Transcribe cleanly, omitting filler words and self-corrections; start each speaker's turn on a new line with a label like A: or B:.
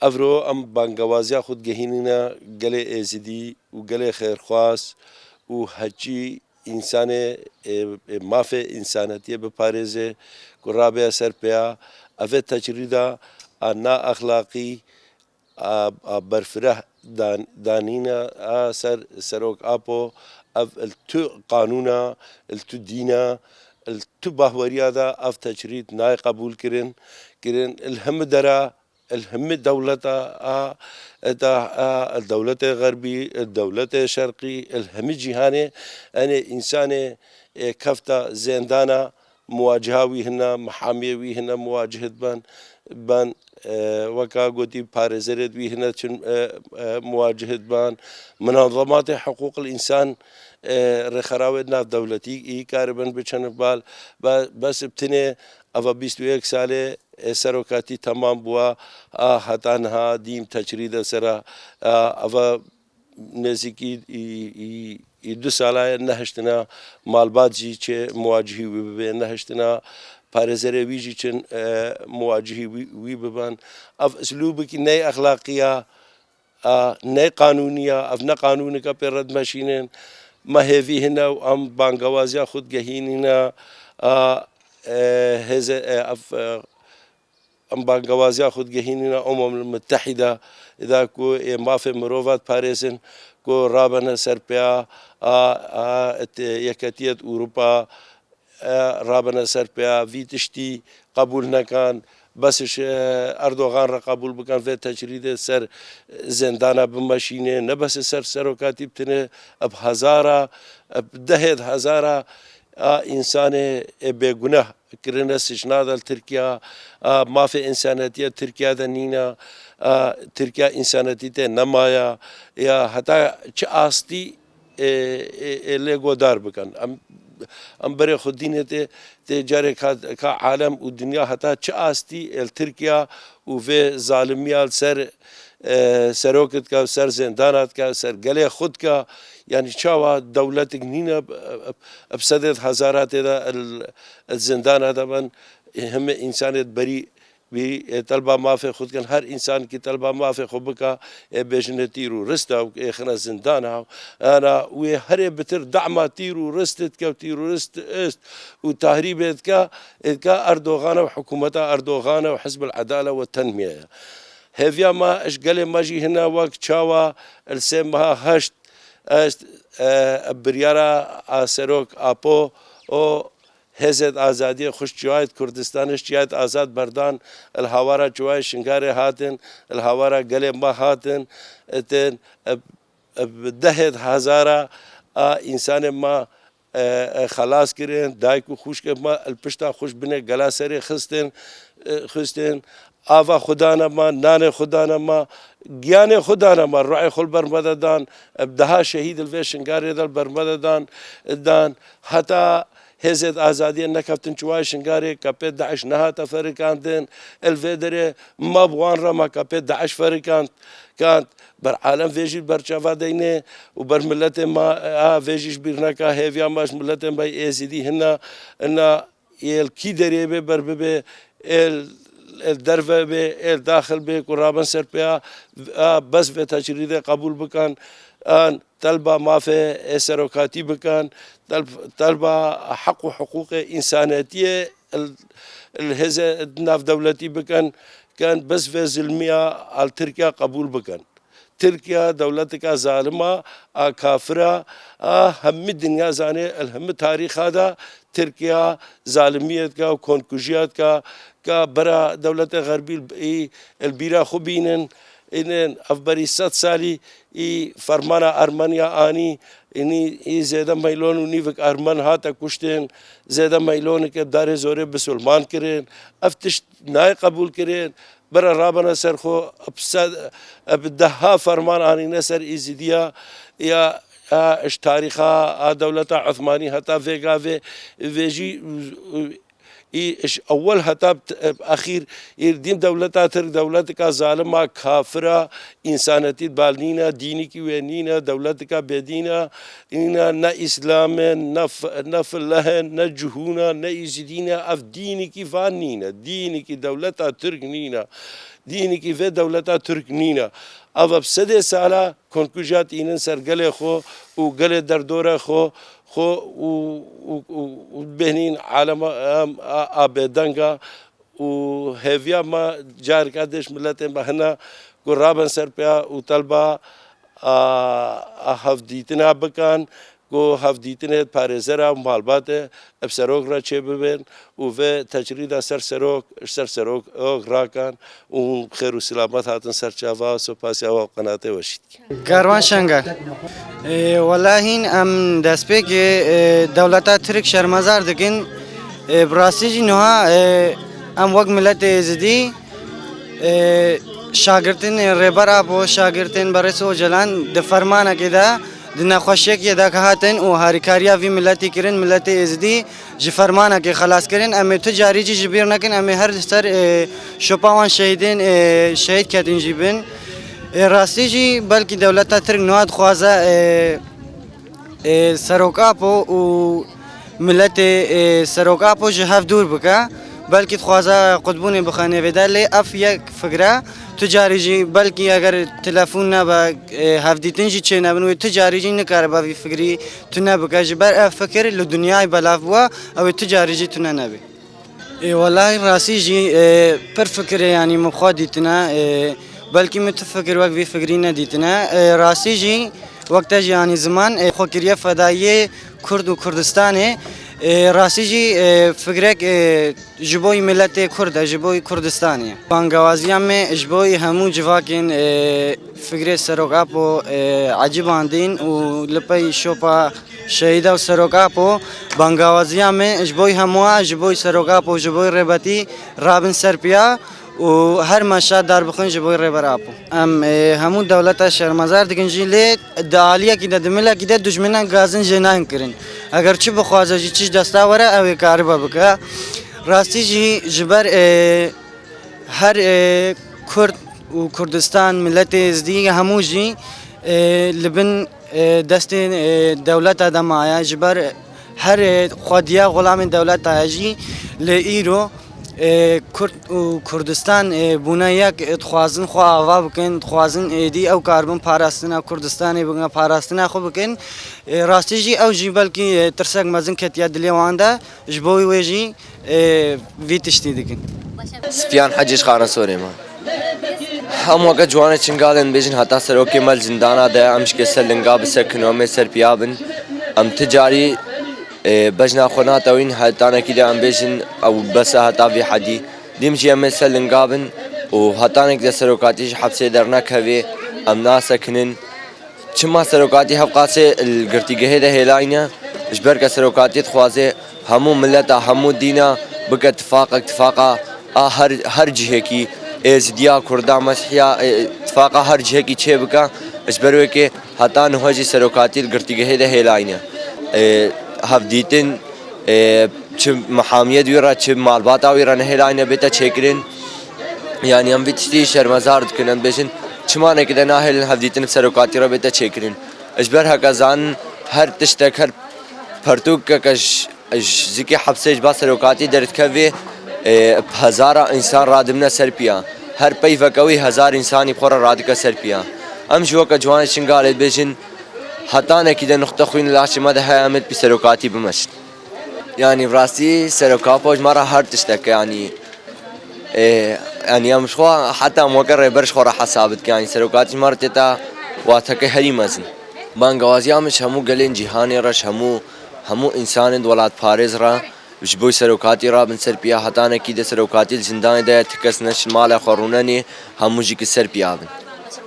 A: افرو ام بانگوازیا خود گهینینا گله ازدی و گله خیرخواست و هچی انسان مافه انسانیتی بپارزه قرابه سر پیا افت تجریدا نا اخلاقی برفره دانینا سروک آپو التو قانونا التو دینا التو باهوريا دا اف تجريد ناي قبول كرن الهم درا الهم الدولة الدولة الغربي الدولة الشرقي الهم الجهاني أنا إنسان كفتا زندانا مواجهة ويهنا محامية ويهنا مواجهة بان وكا قوتي بارزرد ويهنا مواجهة بان منظمات حقوق الإنسان رخراوتنا دولتي كاربن بچن بال بس بتنه اوا 21 ساله سروکاتی تمام بوا هتانها دیم تجرید سرا اوا نزیکی دو ساله نهشتنا مالبات جی چه مواجهی وی نهشتنا پارزره وی جی چن مواجهی وی ببان اف اسلوب کی نئی اخلاقیه نئی قانونیه اف نه قانون کا پر رد ماشینن ما هذه هنا وام بانغوازيا خود جهيننا هذا ام بانغوازيا خود جهيننا المتحدة إذا كو ما في مروفات باريسن كو رابنا سربيا يكاتية أوروبا رابنا سربيا في تشتي قبولنا كان بسش اردوغان را قبول بکن و تجرید سر زندانه بماشینه نه بس سر سروکاتی بتنه اب هزارا اب دهد هزارا انسان بگناه کرنه سجناد ترکیه ما في انسانیت ترکیه دنینا ترکیه انسانیت نمایا یا حتی چه آستی لگو دار بکن ام بري خدينة تجاري كعالم والدنيا حتى تشاستي التركيا وفي ظالمية سر سروكت كا سر زندانات كا سر قلي خد كا يعني شاوا دولتك نينا بسدد هزارات الزندان طبعا هم إنسانية بريء بی طلبه مافی خود کن هر انسان کی طلبه مافی خوب بکا بجنه تیرو رسته و اخنا زندانه انا و هر بتر دعمه تیرو رستت که تیرو رست است و تهریبت که اردوغان و حکومت اردوغان و حزب العداله والتنميه هذيا ما اشقال ماجي هنا وقت شاوا السمها هشت بريارا سروك ابو او هزت آزادی خوش جوایت کردستانش جوایت آزاد بردان الهوارا جوای شنگاره هاتن الهوارا گله ما هاتن اتن دهت هزارا انسان ما خلاص کرن دایکو خوش که ما الپشتا خوش بنه گلا سری خستن آوا خدانا ما نان خدانا ما گیان خدانا ما رعی خل برمددان ابدها شهید الوشنگاره دل برمددان دان حتی هزت آزادی نکفتن چوای شنگاری کپی داعش نهات فريقاندن الفدري ما بوان رما کپی داعش فريقاند كانت بر عالم فيجي برشافا دينه وبر ملت ما فيجيش بيرناكا هيفيا ماش ملت ما يزيدي هنا ان الكي دريبه بر بي الدرفه به الداخل به قرابن سرپیا بس به تجرید قبول بکن ان طلبه ما في سروكاتي بكان طلبه حق وحقوق انسانيتيه الهزه ناف دولتي بكان كان بس في زلميه على تركيا قبول بكان تركيا دولتك ظالمه كافره هم الدنيا زاني الهم تاريخ هذا تركيا ظالميتك وكونكوجياتك كبرا دولة غربي البيرا خبينن إن أفبري 100 سالي فرمانا أرمنيا آني إني زيادة ميلون ونيفك أرمن هاتا كشتين زيادة ميلون كدار زوري بسلمان كرين أفتش ناي قبول كرين برا رابنا سرخو أبدها فرمان آني نسر إزيديا يا اش تاريخها دولة عثماني حتى فيجي إيش أول هتاب أخير يردين دولة ترك دولتك ظالمة كافرة إنسانية بالنينا دينك وينينا دولتك بدينا إنا نا إسلام نف الله نا جهونا نا إزدينا أف دينك فانينا دينك دولة ترك نينا دينك في دولة ترك نينا أف بسد سالا كونكوجات إنن سرقل خو وقل دردور خو وبهنين عالم آبادانگا و هفيا ما جار كادش ملتين بهنا قرابن سرپیا و طلبا هفدیتنا بکن کو هفدیتنا پارزرا مالبات ابسروک را چه ببین و به تجرید سر سروک راکن و خیر و سلامت هاتن سر چاوا سپاس و قناعت وشید.
B: کاروان شنگل والله ام دست به که دولت ترک شرمزار دکن براسی جنها ام وقت ملت زدی شاگردین ربر آبو شاگردین برسو جلان دفرمانه که دا دنخوشی که دا که هاتن و هریکاریا وی ملتی کرن ملت ازدی جفرمانه که خلاص کرن امی تجاری جی جبیر نکن امی هر سر شپاوان شهیدین شهید کردین جیبن راستی جی بلکه دولت ترک نواد خوازه سروکاپو و ملت سروکاپو جهاف دور بکه بلکه خوازه قطبون بخانه بدل اف یک فکره تجاری جی بلکه اگر تلفن نبا هفدیتن جی چه نبنوی تجاری جی نکاره با فکری تو نبکه جبر فکر لدنیای بلاف بوا او تجاری جی تو نبی والله راسی جی پر فکر یعنی مخادیتنا بلکه متفکر وقت فکری ندیتنا راسی جی وقت جی یعنی زمان خوکریه فدایی کرد و کردستانه راستی جی فکرک جبوی ملت کرد جبوی کردستانی بانگوازیام میں جبوی همون جواکین فکر سروکاپو عجیباندین و لپی شوپا شهیدا و سروکاپو بانگوازیام میں جبوی هموا جبوی سروکاپو جبوی رباتی رابن سرپیا و هر مشهد دار بخون جبوی ربرابو ام همون دولت شرمزار دیگن جیله دعالیه کی دملا کی دشمنان گازن جنان کرن اگر چی بخوازه جی چیز دستا وره او کار بکه راستی جی جبر هر کرد و کردستان ملت ازدی همو جی لبن دست دولت آدم آیا جبر هر خودیا غلام دولت آجی لایرو کرد و کردستان بنا یک خوازن خواه آوا بکن خوازن دی او کاربن پاراستنا کردستانی بگن پاراستنا خوب بکن راستی جی او جی بلکی ترسک مزن کتیا دلی وانده جبوی ویجی ویتشتی دکن
C: سفیان حجیش خانه سوری ما هم وقت جوانه چنگالن بیشن حتی سروکی مال زندانه ده امش که سلنگا بسکنومه سرپیابن ام تجاری بجنا خونا توين هتانا كده ام بيجن او بس هتا في حدي ديمشي ام سلنقابن وهتانا كده سروكاتي حبسي درنا كوي ام ناس كنن چما سروكاتي حقاسي القرتيجه ده هلاينا اجبر سروكاتي خوازه همو ملت همو دينا بك اتفاقا هر جهه کی ازدیا کردا مسیحا اتفاقا هر جهه کی چه بك اجبر که هتان هوجي سروكاتي القرتيجه ده هلاينا هفدیتن چه محامیت ویرا چه مالبات ویرا نهلاینه بیتا چکرین یعنی هم ویتشتی شرمزار کنن بیشن چما نکده نهل هفدیتن سروکاتی را بیتا چکرین اجبر هکازان هر تشتک هر پرتوک کش زکی حبسه اجبا سروکاتی درد کوی هزار انسان رادمنا سرپیا هر پی فکوی هزار انسانی خورا رادکا سرپیا ام جوکا جوان شنگالت بیشن حتى كده نقطة خوين العشي ما ده هامد بسروكاتي بمشت يعني براسي سروكابوج مرة هر تشتك يعني يعني مش خوا حتى موقر برش خورا حسابت يعني سروكاتي مرة تتا واتك هري مزن بانغوازي مش همو قلين جهاني رش همو انسان دولات باريز را بجبوي سروكاتي را بن سربيا حتى كده سروكاتي الزندان ده تكس نش مال خوروناني همو جيك سربيا بن